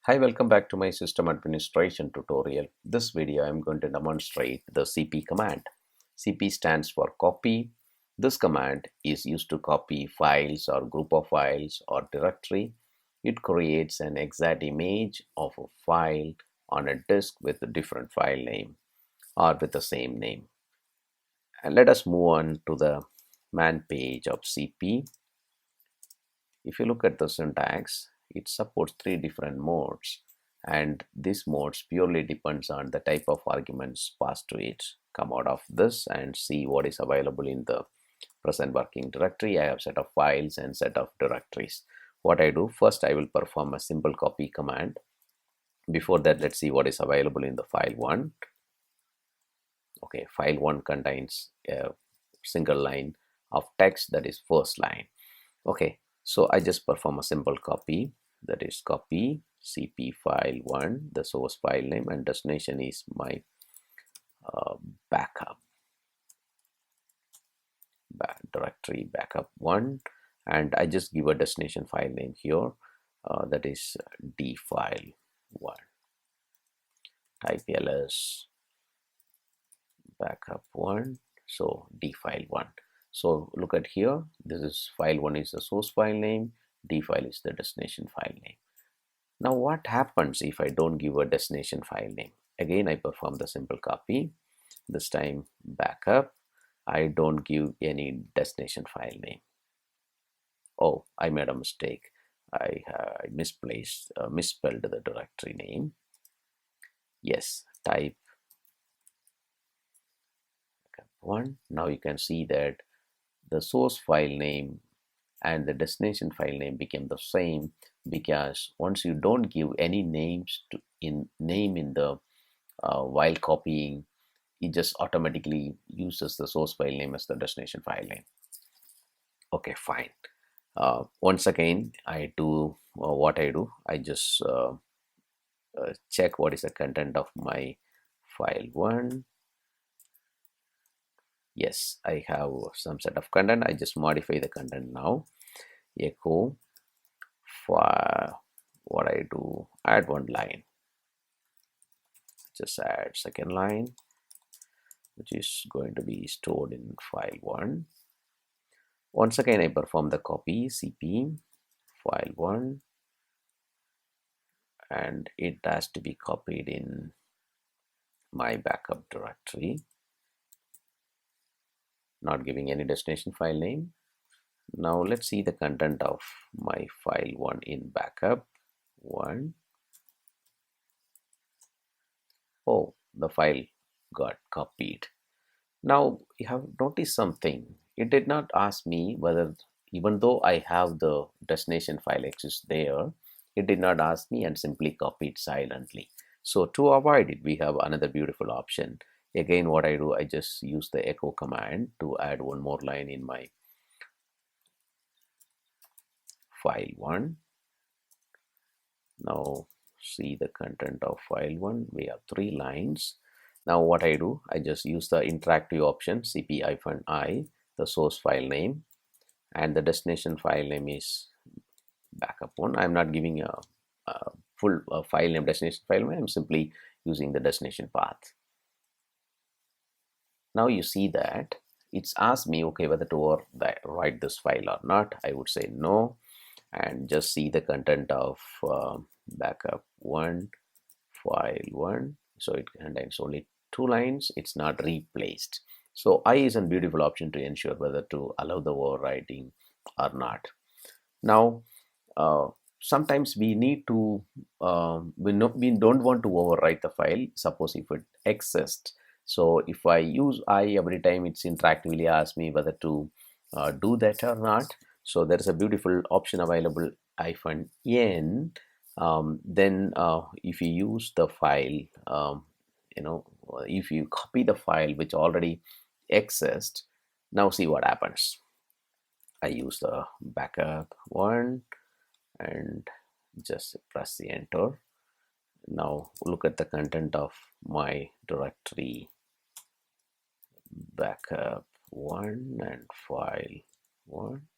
Hi, welcome back to my system administration tutorial. This video I'm going to demonstrate the CP command. CP stands for copy. This command is used to copy files or group of files or directory. It creates an exact image of a file on a disk with a different file name or with the same name. And let us move on to the man page of CP. If you look at the syntax, it supports three different modes, and this modes purely depends on the type of arguments passed to it. Come out of this and see what is available in the present working directory. I have set of files and set of directories. What I do first, I will perform a simple copy command. Before that, let's see what is available in the file 1. Okay, file 1 contains a single line of text, that is first line. Okay, so I just perform a simple copy, that is copy cp file 1, the source file name, and destination is my backup directory backup 1, and I just give a destination file name here, that is d file 1. Type ls backup 1, so d file 1. So look at here, this is file 1 is the source file name, d file is the destination file name. Now what happens if I don't give a destination file name? Again, I perform the simple copy, this time backup. I don't give any destination file name. Oh, I made a mistake. I misspelled the directory name. Yes, type 1. Now you can see that the source file name and the destination file name became the same, because once you don't give any names in the while copying, it just automatically uses the source file name as the destination file name. Okay, fine. Once again, I do what I do. I just check what is the content of my file 1. Yes, I have some set of content. I just modify the content now. Echo for what I do, add one line, just add second line, which is going to be stored in file 1. Once again, I perform the copy cp file 1, and it has to be copied in my backup directory, not giving any destination file name. Now let's see the content of my file 1 in backup 1. Oh, the file got copied. Now you have noticed something. It did not ask me whether, even though I have the destination file exists there, it did not ask me and simply copied silently. So to avoid it, we have another beautiful option. Again, what I do, I just use the echo command to add one more line in my file 1. Now see the content of file 1. We have 3 lines. Now what I do, I just use the interactive option cp-i, the source file name, and the destination file name is backup 1. I'm not giving a full file name, destination file name. I'm simply using the destination path. Now you see that it's asked me, okay, whether to write this file or not. I would say no, and just see the content of backup 1 file 1. So it contains only 2 lines. It's not replaced. So I is a beautiful option to ensure whether to allow the overwriting or not. Now sometimes we need to we don't want to overwrite the file. Suppose if it exists, so if I use I every time, it's interactively asks me whether to do that or not. So there is a beautiful option available, -n. Then if you use the file, if you copy the file which already exists, now see what happens. I use the backup 1 and just press the enter. Now look at the content of my directory backup 1 and file 1.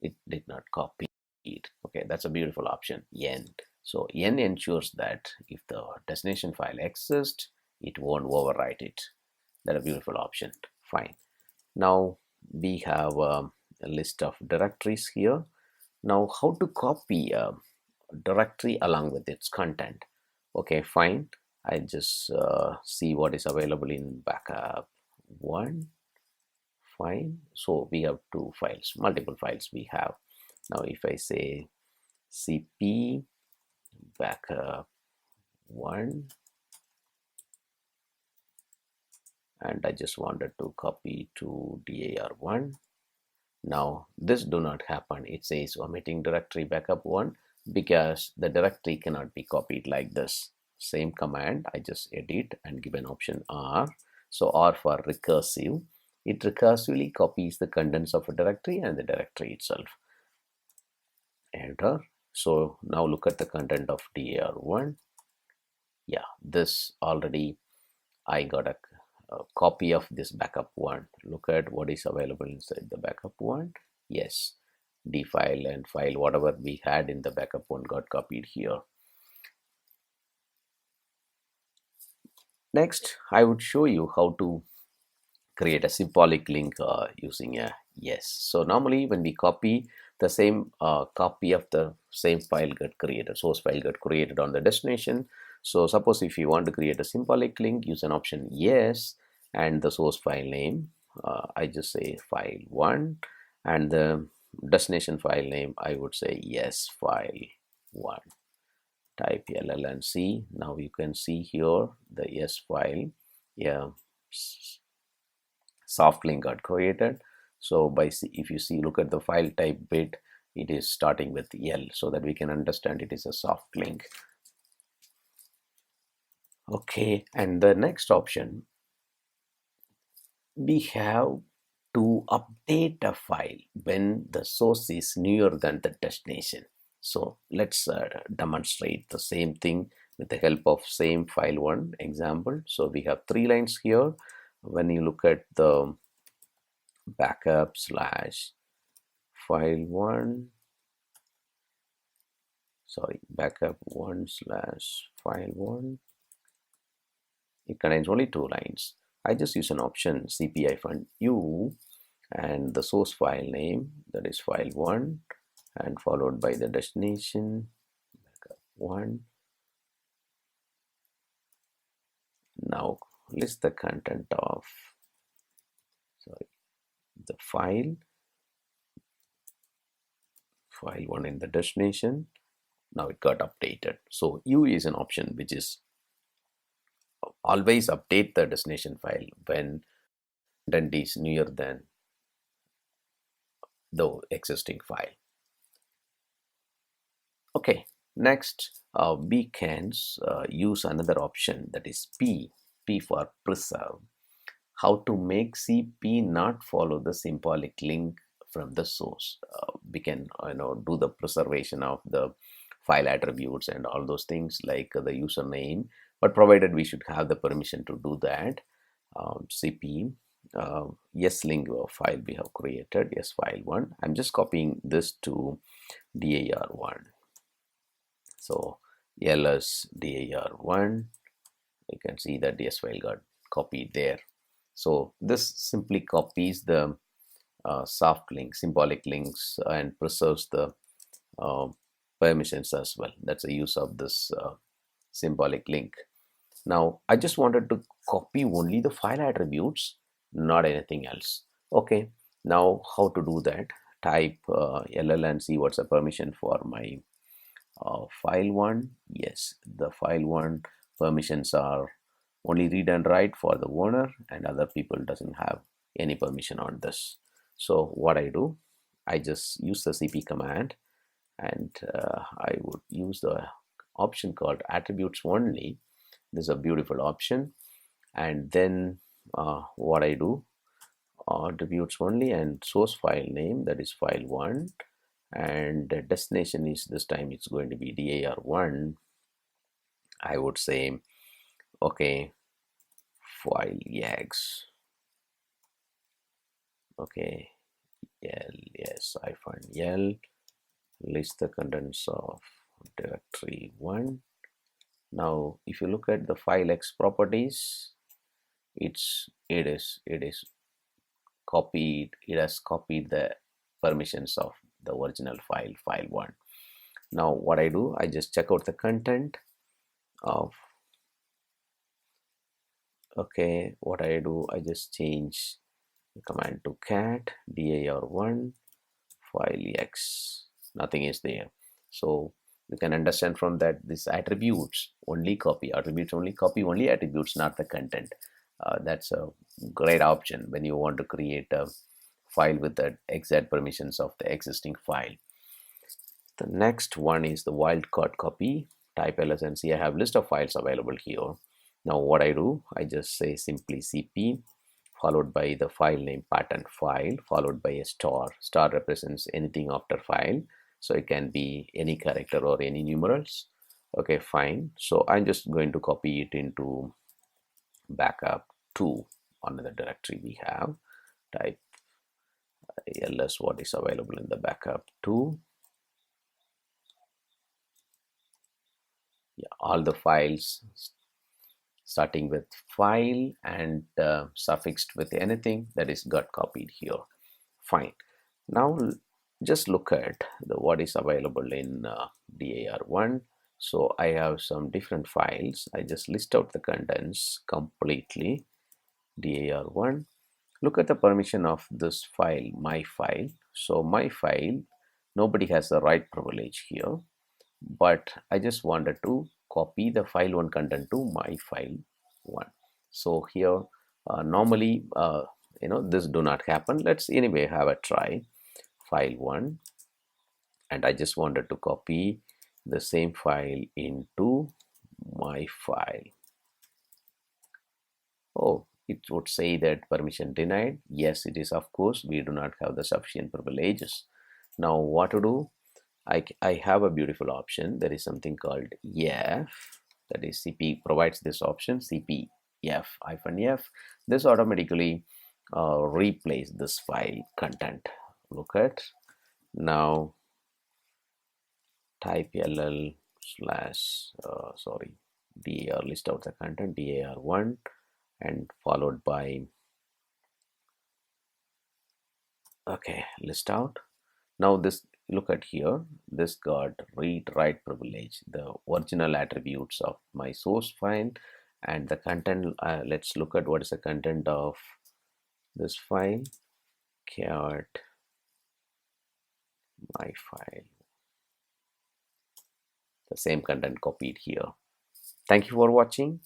It did not copy it. Okay, that's a beautiful option, yen. So N ensures that if the destination file exists, it won't overwrite it. That's a beautiful option. Fine. Now we have a list of directories here. Now how to copy a directory along with its content? Okay, fine. I just see what is available in backup 1. Fine. So we have two files, multiple files we have. Now if I say cp backup 1, and I just wanted to copy to dir1. Now this do not happen. It says omitting directory backup 1 because the directory cannot be copied like this. Same command, I just edit and give an option R. So R for recursive. It recursively copies the contents of a directory and the directory itself. Enter. So now look at the content of dir1. Yeah, this already I got a copy of this backup 1. Look at what is available inside the backup 1. Yes, D file and file, whatever we had in the backup 1 got copied here. Next, I would show you how to create a symbolic link using a yes. So normally when we copy, the same copy of the same file get created, source file get created on the destination. So suppose if you want to create a symbolic link, use an option yes and the source file name. I just say file 1 and the destination file name I would say yes file 1. Type LL and C. Now you can see here the yes file. Yeah, soft link got created. So if you see, look at the file type bit, it is starting with L, so that we can understand it is a soft link. Okay, and the next option, we have to update a file when the source is newer than the destination. So let's demonstrate the same thing with the help of same file 1 example. So we have 3 lines here. When you look at the backup slash file 1, sorry, backup 1 slash file 1, it contains only 2 lines. I just use an option cp-u and the source file name, that is file 1, and followed by the destination backup 1. Now list the content of the file 1 in the destination. Now it got updated. So U is an option which is always update the destination file when content is newer than the existing file. Okay, next we can use another option, that is P for preserve. How to make CP not follow the symbolic link from the source. We can do the preservation of the file attributes and all those things like the username, but provided we should have the permission to do that. CP yes link file we have created, yes file 1. I'm just copying this to dir1. So ls dir1, you can see that yes file got copied there. So this simply copies the soft link, symbolic links, and preserves the permissions as well. That's the use of this symbolic link. Now I just wanted to copy only the file attributes, not anything else. Okay, now how to do that? Type ll and see what's the permission for my file 1. Yes, the file 1 permissions are only read and write for the owner, and other people doesn't have any permission on this. So what I do, I just use the cp command, and I would use the option called attributes only. This is a beautiful option. And then what I do, attributes only and source file name, that is file 1, and the destination is, this time it's going to be dir1. I would say okay, file x, okay, l, yes, I find l, list the contents of directory 1. Now if you look at the file X properties, it is copied, it has copied the permissions of the original file 1. Now what I do, I just check out the content of, okay, what I do, I just change the command to cat dir1 file X. Nothing is there. So you can understand from that this attributes only copy only attributes, not the content. That's a great option when you want to create a file with the exact permissions of the existing file. The next one is the wildcard copy. Type ls and see I have list of files available here. Now what I do, I just say simply cp followed by the file name pattern file followed by a star. Star represents anything after file, so it can be any character or any numerals. Okay, fine. So I'm just going to copy it into backup 2 on the directory we have. Type ls what is available in the backup 2. Yeah, all the files starting with file and suffixed with anything that is got copied here. Fine. Now just look at what is available in dir1. So I have some different files. I just list out the contents completely. dir1. Look at the permission of this file, my file. So my file, nobody has the write privilege here, but I just wanted to copy the file 1 content to my file 1. So here normally this do not happen. Let's anyway have a try. File 1, and I just wanted to copy the same file into my file. Oh, it would say that permission denied. Yes, it is, of course, we do not have the sufficient privileges. Now what to do? I have a beautiful option. There is something called f, that is CP provides this option, cp f-f. This automatically replace this file content. Look at now, type ll slash dir, list out the content dir1 and followed by, okay, list out. Now this, look at here, this got read write privilege, the original attributes of my source file and the content. Let's look at what is the content of this file, cat my file, the same content copied here. Thank you for watching.